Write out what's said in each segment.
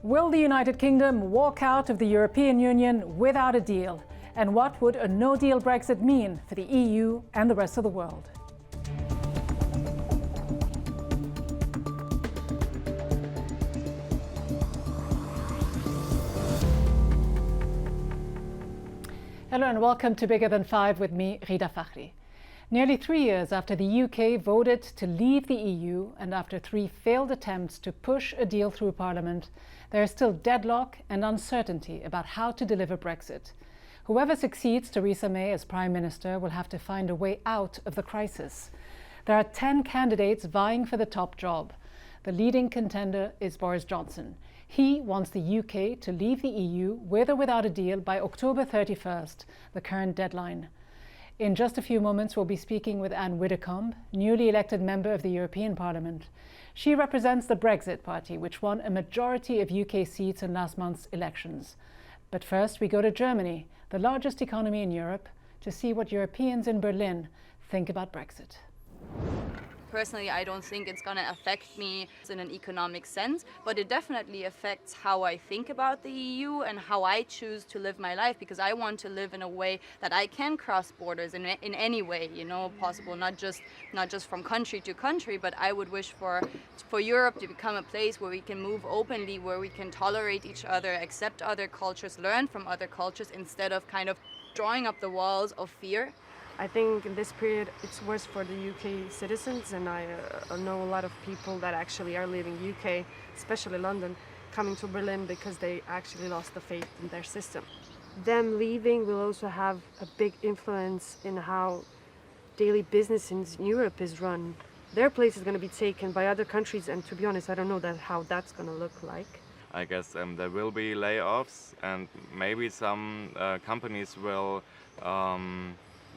Will the United Kingdom walk out of the European Union without a deal? And what would a no-deal Brexit mean for the EU and the rest of the world? Hello and welcome to Bigger Than Five with me, Rida Fakhri. Nearly 3 years after the UK voted to leave the EU and after 3 failed attempts to push a deal through Parliament, there is still deadlock and uncertainty about how to deliver Brexit. Whoever succeeds Theresa May as Prime Minister will have to find a way out of the crisis. There are 10 candidates vying for the top job. The leading contender is Boris Johnson. He wants the UK to leave the EU with or without a deal by October 31st, the current deadline. In just a few moments, we'll be speaking with Widdecombe, newly elected member of the European Parliament. She represents the Brexit Party, which won a majority of UK seats in last month's elections. But first, we go to Germany, the largest economy in Europe, to see what Europeans in Berlin think about Brexit. Personally, I don't think it's going to affect me in an economic sense, but it definitely affects how I think about the EU and how I choose to live my life, because I want to live in a way that I can cross borders in any way, possible, not just from country to country, but I would wish for Europe to become a place where we can move openly, where we can tolerate each other, accept other cultures, learn from other cultures, instead of kind of drawing up the walls of fear. I think in this period it's worse for the UK citizens, and I know a lot of people that actually are leaving UK, especially London, coming to Berlin because they actually lost the faith in their system. Them leaving will also have a big influence in how daily business in Europe is run. Their place is going to be taken by other countries, and to be honest, I don't know how that's going to look like. I guess there will be layoffs, and maybe some companies will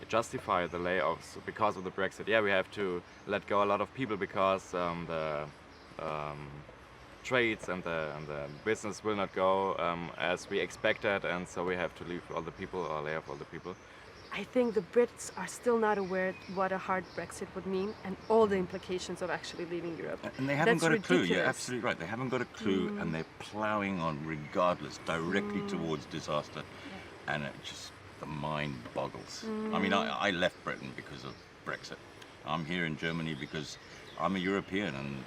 justify the layoffs because of the Brexit. Yeah, we have to let go a lot of people because the trades and the business will not go as we expected, and so we have to leave all the people or lay off all the people. I think the Brits are still not aware what a hard Brexit would mean and all the implications of actually leaving Europe. And they haven't got a clue. Ridiculous. You're absolutely right. They haven't got a clue, and they're ploughing on regardless, directly towards disaster. Yeah. And it just, the mind boggles. I mean, I left Britain because of Brexit. I'm here in Germany because I'm a European, and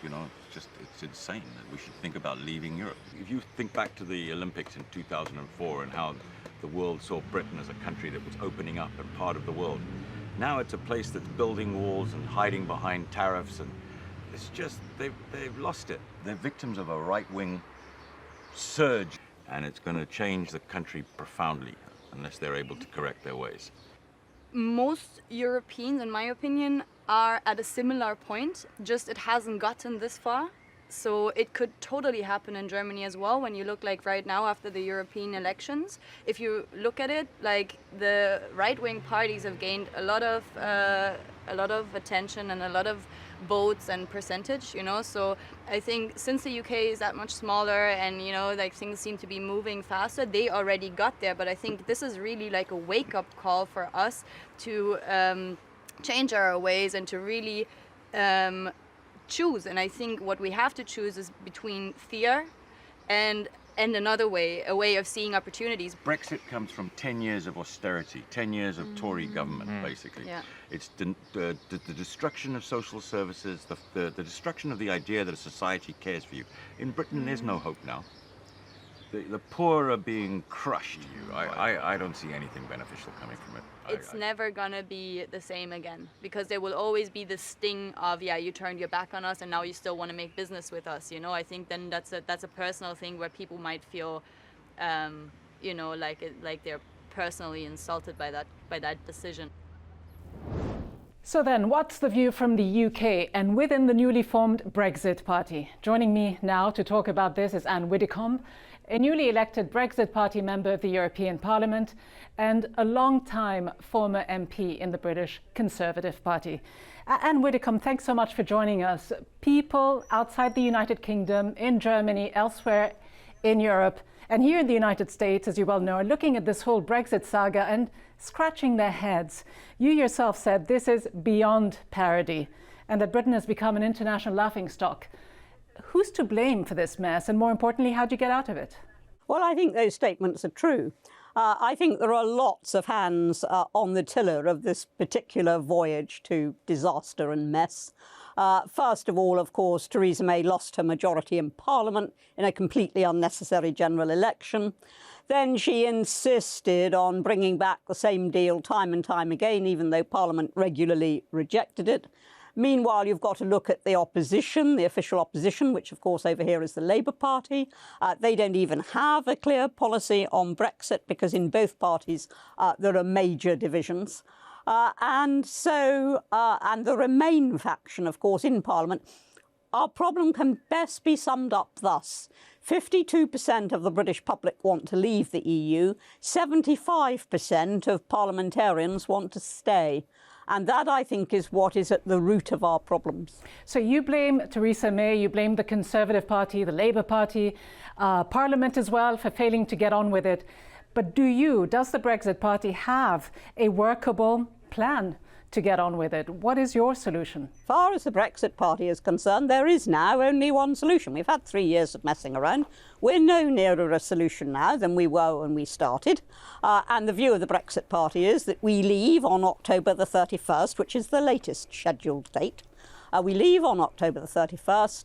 it's insane that we should think about leaving Europe. If you think back to the Olympics in 2004 and how the world saw Britain as a country that was opening up and part of the world, now it's a place that's building walls and hiding behind tariffs, and it's just they've lost it. They're victims of a right-wing surge, and it's going to change the country profoundly unless they're able to correct their ways. Most Europeans, in my opinion, are at a similar point, just it hasn't gotten this far. So it could totally happen in Germany as well. When you look like right now after the European elections, if you look at it, like the right-wing parties have gained a lot of attention and a lot of votes and percentage, so I think since the UK is that much smaller and things seem to be moving faster, they already got there. But I think this is really like a wake-up call for us to change our ways and to really choose. And I think what we have to choose is between fear and another way, a way of seeing opportunities. Brexit comes from 10 years of austerity, 10 years of Tory government, basically. Yeah. It's the destruction of social services, the destruction of the idea that a society cares for you. In Britain, there's no hope now. The poor are being crushed. I don't see anything beneficial coming from it. It's never gonna be the same again, because there will always be the sting of, you turned your back on us and now you still want to make business with us. I think then that's a personal thing where people might feel, like they're personally insulted by that decision. So then, what's the view from the UK and within the newly formed Brexit Party? Joining me now to talk about this is Widdecombe, a newly elected Brexit Party member of the European Parliament and a long-time former MP in the British Conservative Party. Widdecombe, thanks so much for joining us. People outside the United Kingdom, in Germany, elsewhere in Europe, and here in the United States, as you well know, are looking at this whole Brexit saga and scratching their heads. You yourself said this is beyond parody and that Britain has become an international laughingstock. Who's to blame for this mess? And more importantly, how do you get out of it? Well, I think those statements are true. I think there are lots of hands on the tiller of this particular voyage to disaster and mess. First of all, of course, Theresa May lost her majority in Parliament in a completely unnecessary general election. Then she insisted on bringing back the same deal time and time again, even though Parliament regularly rejected it. Meanwhile, you've got to look at the opposition, the official opposition, which of course over here is the Labour Party. They don't even have a clear policy on Brexit because in both parties there are major divisions. And the Remain faction, of course, in Parliament. Our problem can best be summed up thus. 52% of the British public want to leave the EU. 75% of parliamentarians want to stay. And that, I think, is what is at the root of our problems. So you blame Theresa May, you blame the Conservative Party, the Labour Party, Parliament as well for failing to get on with it. But does the Brexit Party have a workable plan to get on with it? What is your solution? As far as the Brexit Party is concerned, there is now only one solution. We've had 3 years of messing around. We're no nearer a solution now than we were when we started. And the view of the Brexit Party is that we leave on October the 31st, which is the latest scheduled date. We leave on October the 31st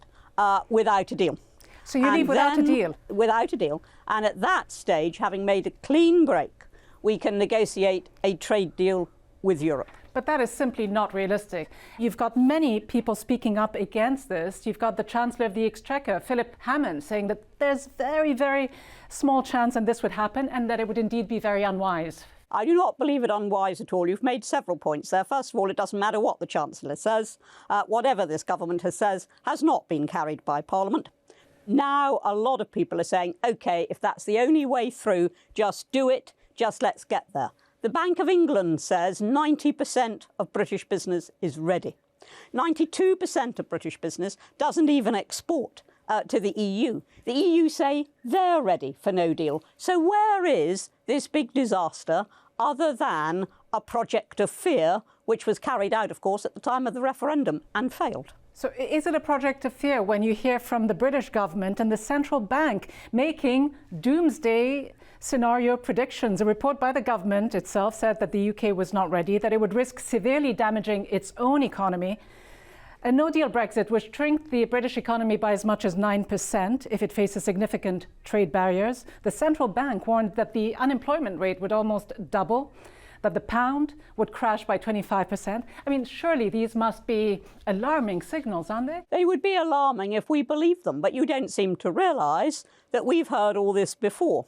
without a deal. So you leave without a deal? Without a deal. And at that stage, having made a clean break, we can negotiate a trade deal with Europe. But that is simply not realistic. You've got many people speaking up against this. You've got the Chancellor of the Exchequer, Philip Hammond, saying that there's very, very small chance that this would happen and that it would indeed be very unwise. I do not believe it unwise at all. You've made several points there. First of all, it doesn't matter what the Chancellor says. Whatever this government says has not been carried by Parliament. Now, a lot of people are saying, OK, if that's the only way through, just do it. Just let's get there. The Bank of England says 90% of British business is ready. 92% of British business doesn't even export to the EU. The EU say they're ready for no deal. So where is this big disaster other than a project of fear, which was carried out, of course, at the time of the referendum and failed? So is it a project of fear when you hear from the British government and the central bank making doomsday scenario predictions? A report by the government itself said that the UK was not ready, that it would risk severely damaging its own economy. A no-deal Brexit would shrink the British economy by as much as 9% if it faces significant trade barriers. The central bank warned that the unemployment rate would almost double, that the pound would crash by 25%. I mean, surely these must be alarming signals, aren't they? They would be alarming if we believed them, but you don't seem to realise that we've heard all this before.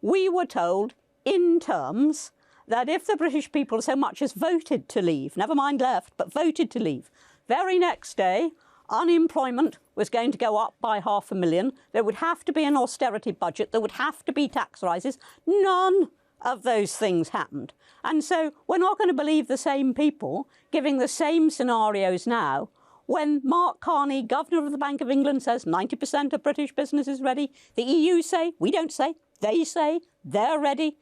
We were told in terms that if the British people so much as voted to leave, never mind left, but voted to leave, very next day, unemployment was going to go up by 500,000. There would have to be an austerity budget. There would have to be tax rises. None of those things happened. And so we're not going to believe the same people giving the same scenarios now when Mark Carney, Governor of the Bank of England, says 90% of British business is ready. The EU say, we don't say, they say, they're ready.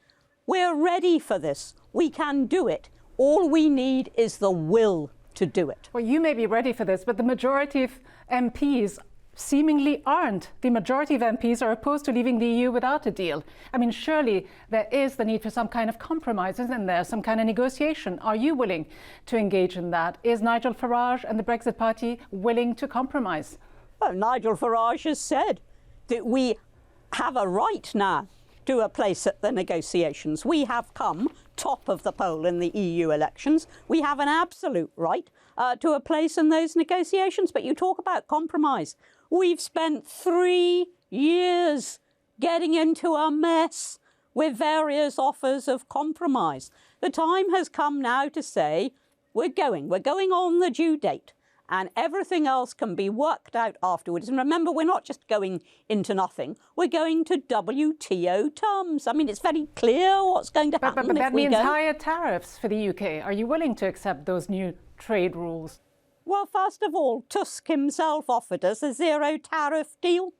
We're ready for this. We can do it. All we need is the will to do it. Well, you may be ready for this, but the majority of MPs seemingly aren't. The majority of MPs are opposed to leaving the EU without a deal. I mean, surely there is the need for some kind of compromise, isn't there? Some kind of negotiation. Are you willing to engage in that? Is Nigel Farage and the Brexit Party willing to compromise? Well, Nigel Farage has said that we have a right now to a place at the negotiations. We have come top of the poll in the EU elections. We have an absolute right to a place in those negotiations. But you talk about compromise. We've spent 3 years getting into a mess with various offers of compromise. The time has come now to say we're going on the due date, and everything else can be worked out afterwards. And remember, we're not just going into nothing. We're going to WTO terms. I mean, it's very clear what's going to happen. But that means higher tariffs for the UK. Are you willing to accept those new trade rules? Well, first of all, Tusk himself offered us a zero tariff deal.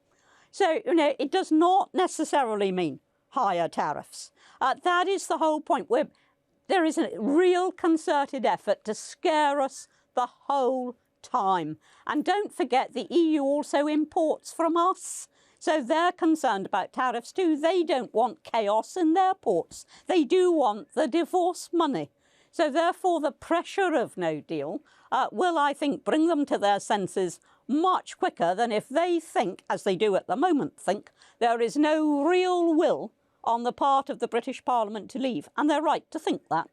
So, it does not necessarily mean higher tariffs. That is the whole point. There is a real concerted effort to scare us the whole time. And don't forget, the EU also imports from us. So they're concerned about tariffs too. They don't want chaos in their ports. They do want the divorce money. So therefore, the pressure of no deal will, I think, bring them to their senses much quicker than if they think, as they do at the moment think, there is no real will on the part of the British Parliament to leave. And they're right to think that.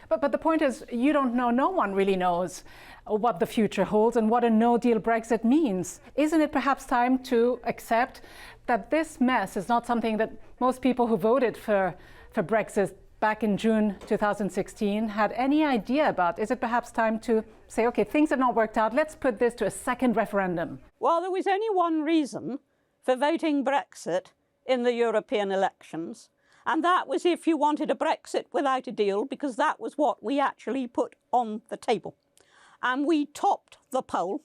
But the point is, you don't know, no one really knows what the future holds and what a no-deal Brexit means. Isn't it perhaps time to accept that this mess is not something that most people who voted for Brexit back in June 2016 had any idea about? Is it perhaps time to say, OK, things have not worked out, let's put this to a second referendum? Well, there was only one reason for voting Brexit in the European elections, and that was if you wanted a Brexit without a deal, because that was what we actually put on the table. And we topped the poll.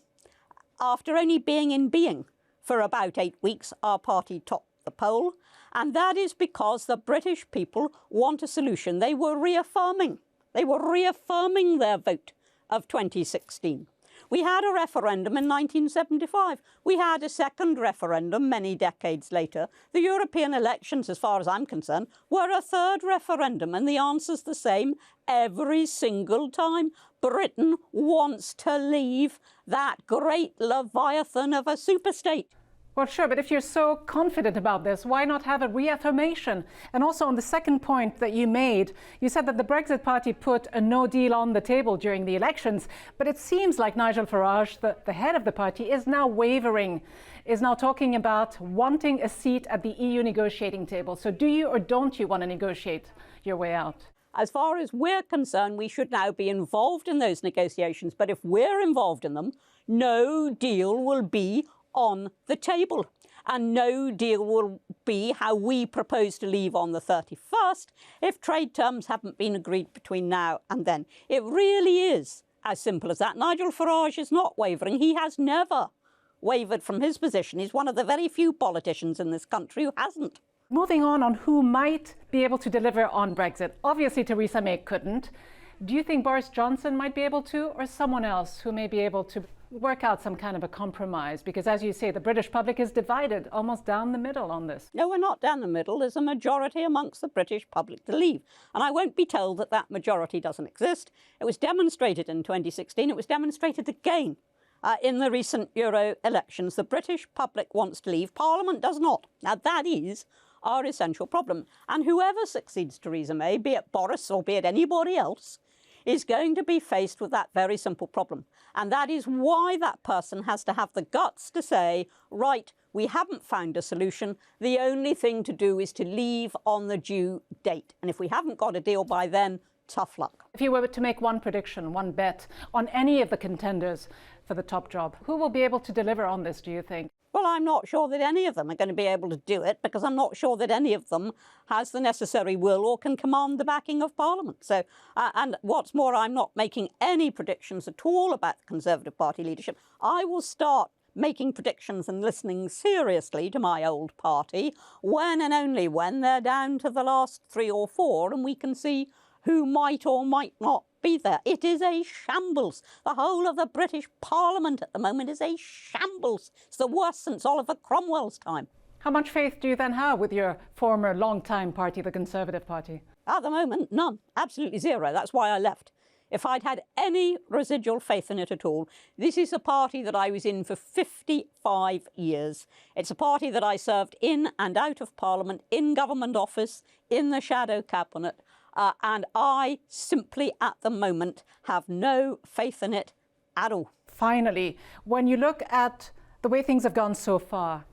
After only being in being for about 8 weeks, our party topped the poll. And that is because the British people want a solution. They were reaffirming their vote of 2016. We had a referendum in 1975. We had a second referendum many decades later. The European elections, as far as I'm concerned, were a third referendum, and the answer's the same every single time. Britain wants to leave that great leviathan of a superstate. Well, sure, but if you're so confident about this, why not have a reaffirmation? And also on the second point that you made, you said that the Brexit Party put a no deal on the table during the elections, but it seems like Nigel Farage, the head of the party, is now wavering, is now talking about wanting a seat at the EU negotiating table. So do you or don't you want to negotiate your way out? As far as we're concerned, we should now be involved in those negotiations. But if we're involved in them, no deal will be on the table, and no deal will be how we propose to leave on the 31st if trade terms haven't been agreed between now and then. It really is as simple as that. Nigel Farage is not wavering. He has never wavered from his position. He's one of the very few politicians in this country who hasn't. Moving on who might be able to deliver on Brexit. Obviously, Theresa May couldn't. Do you think Boris Johnson might be able to, or someone else who may be able to work out some kind of a compromise? Because as you say, the British public is divided almost down the middle on this. No, we're not down the middle. There's a majority amongst the British public to leave. And I won't be told that that majority doesn't exist. It was demonstrated in 2016. It was demonstrated again in the recent Euro elections. The British public wants to leave. Parliament does not. Now, that is our essential problem. And whoever succeeds Theresa May, be it Boris or be it anybody else, is going to be faced with that very simple problem. And that is why that person has to have the guts to say, right, we haven't found a solution. The only thing to do is to leave on the due date. And if we haven't got a deal by then, tough luck. If you were to make one prediction, one bet on any of the contenders for the top job, who will be able to deliver on this, do you think? Well, I'm not sure that any of them are going to be able to do it, because I'm not sure that any of them has the necessary will or can command the backing of Parliament. So, and what's more, I'm not making any predictions at all about the Conservative Party leadership. I will start making predictions and listening seriously to my old party when and only when they're down to the last 3 or 4 and we can see who might or might not be there. It is a shambles. The whole of the British Parliament at the moment is a shambles. It's the worst since Oliver Cromwell's time. How much faith do you then have with your former long-time party, the Conservative Party? At the moment, none. Absolutely zero. That's why I left. If I'd had any residual faith in it at all, this is a party that I was in for 55 years. It's a party that I served in and out of Parliament, in government office, in the shadow cabinet. And I simply, at the moment, have no faith in it at all. Finally, when you look at the way things have gone so far,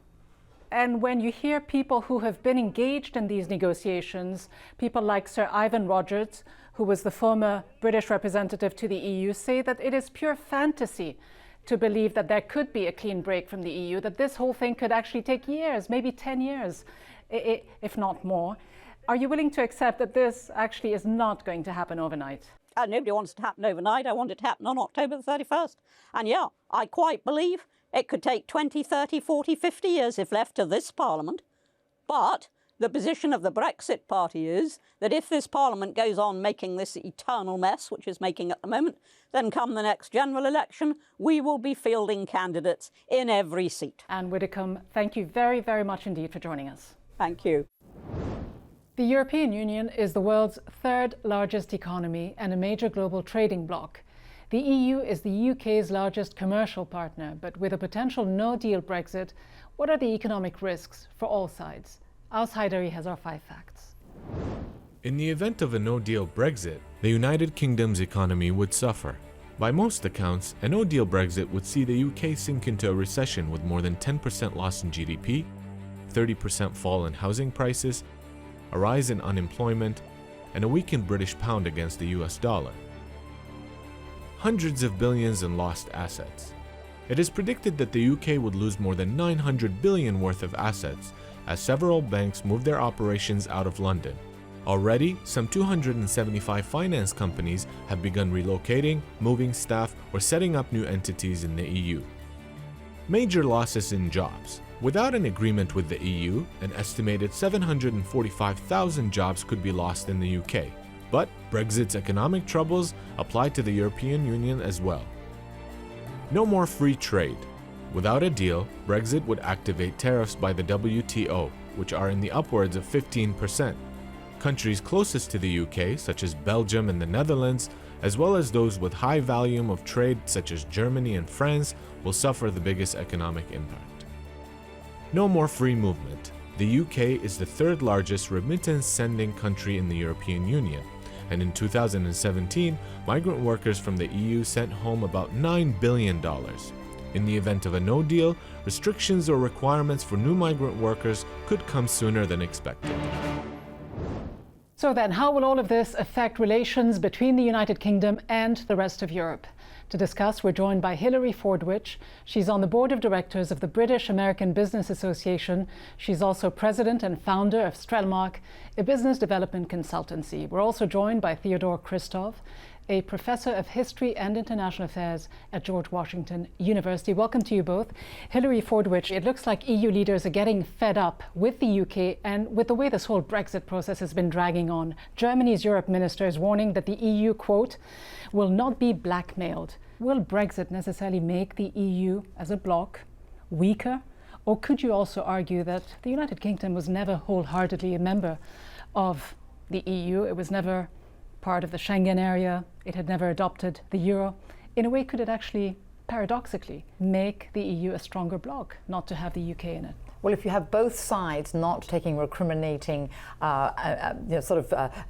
and when you hear people who have been engaged in these negotiations, people like Sir Ivan Rogers, who was the former British representative to the EU, say that it is pure fantasy to believe that there could be a clean break from the EU, that this whole thing could actually take years, maybe 10 years, if not more. Are you willing to accept that this actually is not going to happen overnight? Nobody wants it to happen overnight. I want it to happen on October the 31st. And yeah, I quite believe it could take 20, 30, 40, 50 years if left to this Parliament. But The position of the Brexit Party is that if this Parliament goes on making this eternal mess, which it's making at the moment, then come the next general election, we will be fielding candidates in every seat. Anne Widdecombe, thank you very, very much indeed for joining us. Thank you. The European Union is the world's third largest economy and a major global trading bloc. The EU is the UK's largest commercial partner, but with a potential no-deal Brexit, what are the economic risks for all sides? Aus Haidari has our 5 facts. In the event of a no-deal Brexit, the United Kingdom's economy would suffer. By most accounts, a no-deal Brexit would see the UK sink into a recession with more than 10% loss in GDP, 30% fall in housing prices, a rise in unemployment, and a weakened British pound against the US dollar. Hundreds of billions in lost assets. It is predicted that the UK would lose more than 900 billion worth of assets as several banks move their operations out of London. Already, some 275 finance companies have begun relocating, moving staff, or setting up new entities in the EU. Major losses in jobs. Without an agreement with the EU, an estimated 745,000 jobs could be lost in the UK. But Brexit's economic troubles apply to the European Union as well. No more free trade. Without a deal, Brexit would activate tariffs by the WTO, which are in the upwards of 15%. Countries closest to the UK, such as Belgium and the Netherlands, as well as those with high volume of trade, such as Germany and France, will suffer the biggest economic impact. No more free movement. The UK is the third largest remittance-sending country in the European Union, and in 2017, migrant workers from the EU sent home about $9 billion. In the event of a no deal, restrictions or requirements for new migrant workers could come sooner than expected. So then, how will all of this affect relations between the United Kingdom and the rest of Europe? To discuss, we're joined by Hilary Fordwich. She's on the board of directors of the British American Business Association. She's also president and founder of Strelmark, a business development consultancy. We're also joined by Theodore Christov, a professor of history and international affairs at George Washington University. Welcome to you both. Hilary Fordwich, it looks like EU leaders are getting fed up with the UK and with the way this whole Brexit process has been dragging on. Germany's Europe minister is warning that the EU, quote, will not be blackmailed. Will Brexit necessarily make the EU as a bloc weaker? Or could you also argue that the United Kingdom was never wholeheartedly a member of the EU? It was never part of the Schengen area. It had never adopted the euro. In a way, could it actually, paradoxically, make the EU a stronger bloc, not to have the UK in it? Well, if you have both sides not taking recriminating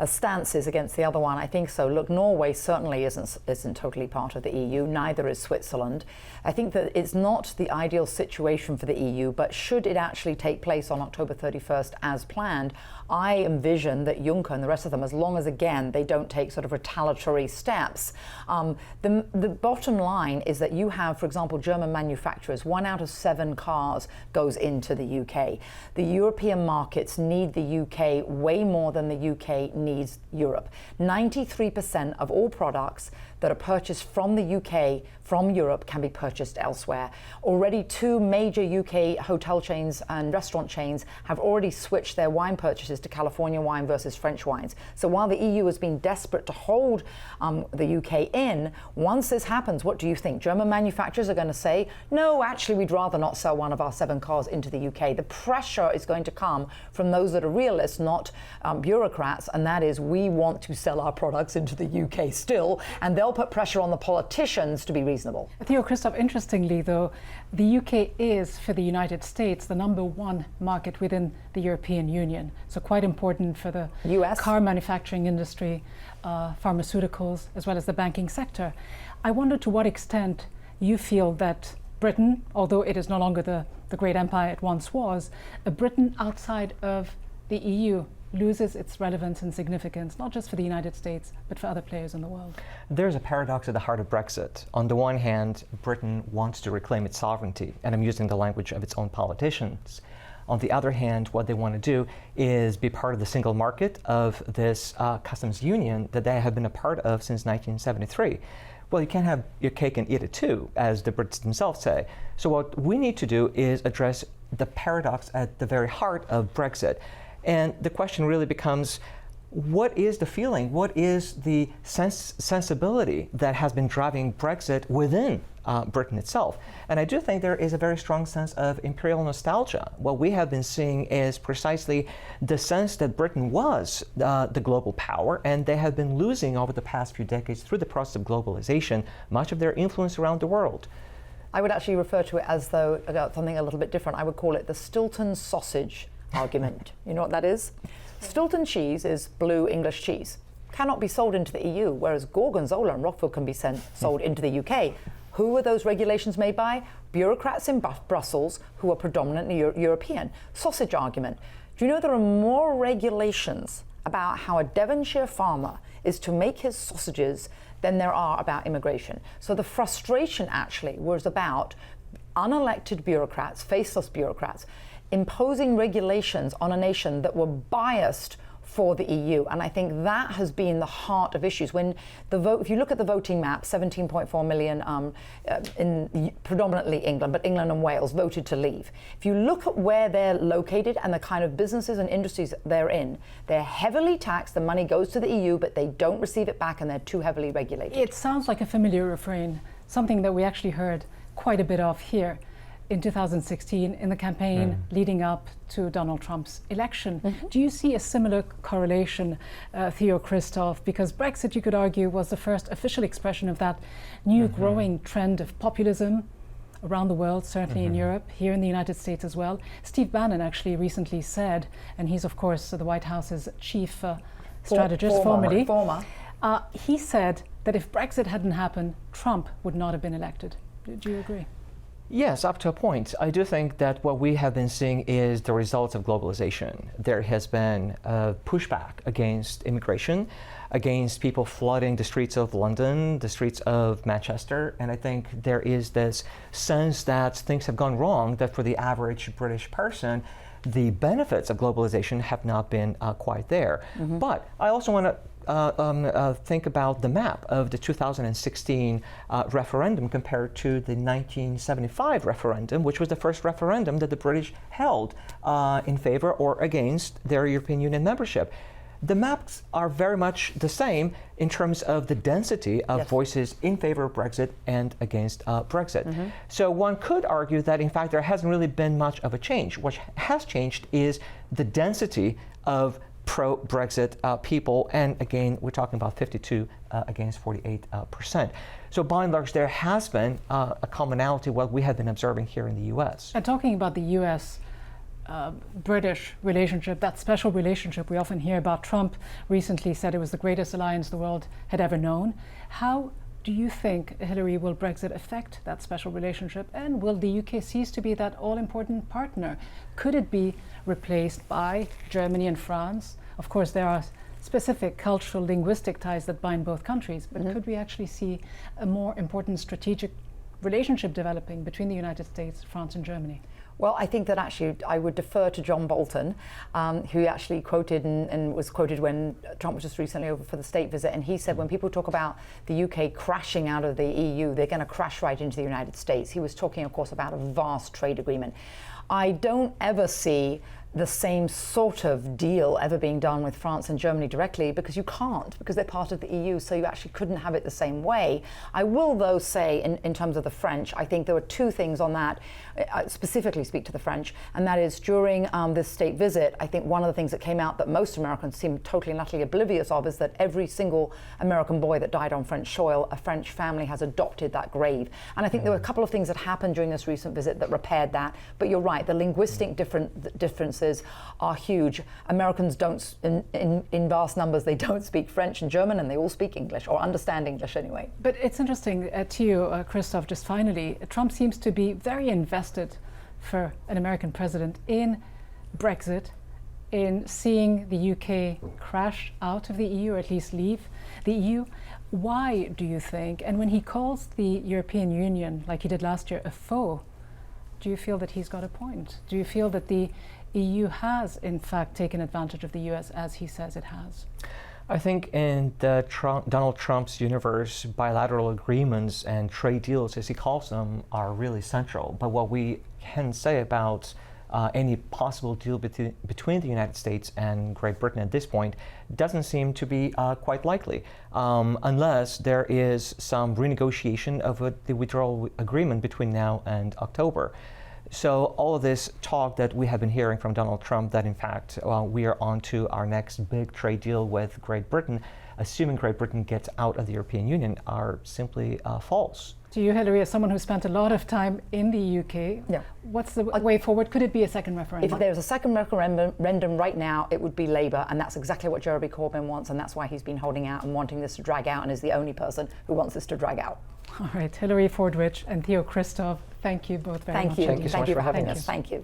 stances against the other one, I think so. Look, Norway certainly isn't totally part of the EU, neither is Switzerland. I think that it's not the ideal situation for the EU, but should it actually take place on October 31st as planned, I envision that Juncker and the rest of them, as long as, again, they don't take sort of retaliatory steps. The bottom line is that you have, for example, German manufacturers, 1 out of 7 cars goes into the UK. The European markets need the UK way more than the UK needs Europe. 93% of all products that are purchased from the UK, from Europe, can be purchased elsewhere. Already 2 major UK hotel chains and restaurant chains have already switched their wine purchases to California wine versus French wines. So while the EU has been desperate to hold the UK in, once this happens, what do you think? German manufacturers are going to say, no, actually, we'd rather not sell 1 of our 7 cars into the UK. The pressure is going to come from those that are realists, not bureaucrats, and that is, we want to sell our products into the UK still, and they'll put pressure on the politicians to be reasonable. Theo Christov, interestingly though, the UK is, for the United States, the #1 market within the European Union. So quite important for the US car manufacturing industry, pharmaceuticals, as well as the banking sector. I wonder to what extent you feel that Britain, although it is no longer the great empire it once was, a Britain outside of the EU loses its relevance and significance, not just for the United States, but for other players in the world. There's a paradox at the heart of Brexit. On the one hand, Britain wants to reclaim its sovereignty, and I'm using the language of its own politicians. On the other hand, what they want to do is be part of the single market of this customs union that they have been a part of since 1973. Well, you can't have your cake and eat it too, as the Brits themselves say. So what we need to do is address the paradox at the very heart of Brexit. And the question really becomes, what is the feeling? What is the sensibility that has been driving Brexit within Britain itself? And I do think there is a very strong sense of imperial nostalgia. What we have been seeing is precisely the sense that Britain was the global power, and they have been losing over the past few decades through the process of globalization much of their influence around the world. I would actually refer to it as though something a little bit different. I would call it the Stilton sausage argument. You know what that is? Stilton cheese is blue English cheese. Cannot be sold into the EU, whereas Gorgonzola and Roquefort can be sold into the UK. Who are those regulations made by? Bureaucrats in Brussels who are predominantly European. Sausage argument. Do you know there are more regulations about how a Devonshire farmer is to make his sausages than there are about immigration? So the frustration actually was about unelected bureaucrats, faceless bureaucrats, imposing regulations on a nation that were biased for the EU. And I think that has been the heart of issues. When the vote, if you look at the voting map, 17.4 million in predominantly England, but England and Wales voted to leave. If you look at where they're located and the kind of businesses and industries they're in, they're heavily taxed, the money goes to the EU, but they don't receive it back and they're too heavily regulated. It sounds like a familiar refrain, something that we actually heard quite a bit of here in 2016 in the campaign leading up to Donald Trump's election. Do you see a similar correlation, Theodore Christov? Because Brexit, you could argue, was the first official expression of that new growing trend of populism around the world, certainly in Europe, here in the United States as well. Steve Bannon actually recently said, and he's of course the White House's chief strategist formerly, he said that if Brexit hadn't happened, Trump would not have been elected. Do you agree? Yes, up to a point. I do think that what we have been seeing is the results of globalization. There has been a pushback against immigration, against people flooding the streets of London, the streets of Manchester, and I think there is this sense that things have gone wrong, that for the average British person, the benefits of globalization have not been quite there. But I also want to think about the map of the 2016 referendum compared to the 1975 referendum, which was the first referendum that the British held in favor or against their European Union membership. The maps are very much the same in terms of the density of voices in favor of Brexit and against Brexit. So one could argue that in fact there hasn't really been much of a change. What has changed is the density of pro-Brexit people, and again, we're talking about 52 against 48%. So by and large, there has been a commonality what we have been observing here in the U.S. And talking about the U.S. British relationship, that special relationship we often hear about, Trump recently said it was the greatest alliance the world had ever known. How do you think, Hilary, will Brexit affect that special relationship, and will the UK cease to be that all-important partner? Could it be replaced by Germany and France? Of course, there are specific cultural, linguistic ties that bind both countries, but could we actually see a more important strategic relationship developing between the United States, France and Germany? Well, I think that actually I would defer to John Bolton, who actually quoted and was quoted when Trump was just recently over for the state visit, and he said when people talk about the UK crashing out of the EU, they're going to crash right into the United States. He was talking, of course, about a vast trade agreement. I don't ever see the same sort of deal ever being done with France and Germany directly, because you can't, because they're part of the EU, so you actually couldn't have it the same way. I will, though, say in terms of the French, I think there were two things on that, specifically speak to the French, and that is during this state visit, I think one of the things that came out that most Americans seem totally and utterly oblivious of is that every single American boy that died on French soil, a French family has adopted that grave. And I think there were a couple of things that happened during this recent visit that repaired that, but you're right, the linguistic differences are huge. Americans don't, in vast numbers, they don't speak French and German, and they all speak English, or understand English anyway. But it's interesting, to you, Christoph, just finally, Trump seems to be very invested for an American president in Brexit, in seeing the UK crash out of the EU, or at least leave the EU. Why, do you think? And when he calls the European Union, like he did last year, a foe, do you feel that he's got a point? Do you feel that the EU has, in fact, taken advantage of the US as he says it has? I think in the Donald Trump's universe, bilateral agreements and trade deals, as he calls them, are really central. But what we can say about any possible deal between the United States and Great Britain at this point doesn't seem to be quite likely, unless there is some renegotiation of the withdrawal agreement between now and October. So all of this talk that we have been hearing from Donald Trump that in fact we are on to our next big trade deal with Great Britain, assuming Great Britain gets out of the European Union, are simply false. To you, Hilary, as someone who spent a lot of time in the UK, what's the way forward? Could it be a second referendum? If there was a second referendum right now, it would be Labour, and that's exactly what Jeremy Corbyn wants, and that's why he's been holding out and wanting this to drag out, and is the only person who wants this to drag out. All right, Hilary Fordwich and Theo Christov, thank you both very much. Thank you so much for having us. Thank you.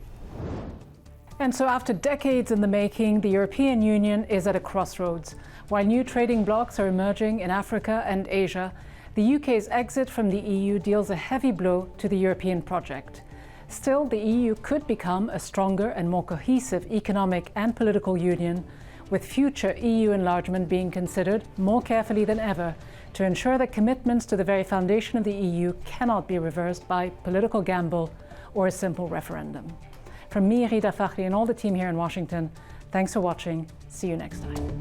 And so after decades in the making, the European Union is at a crossroads. While new trading blocs are emerging in Africa and Asia, the UK's exit from the EU deals a heavy blow to the European project. Still, the EU could become a stronger and more cohesive economic and political union, with future EU enlargement being considered more carefully than ever to ensure that commitments to the very foundation of the EU cannot be reversed by political gamble or a simple referendum. From me, Rida Fakhri, and all the team here in Washington, thanks for watching. See you next time.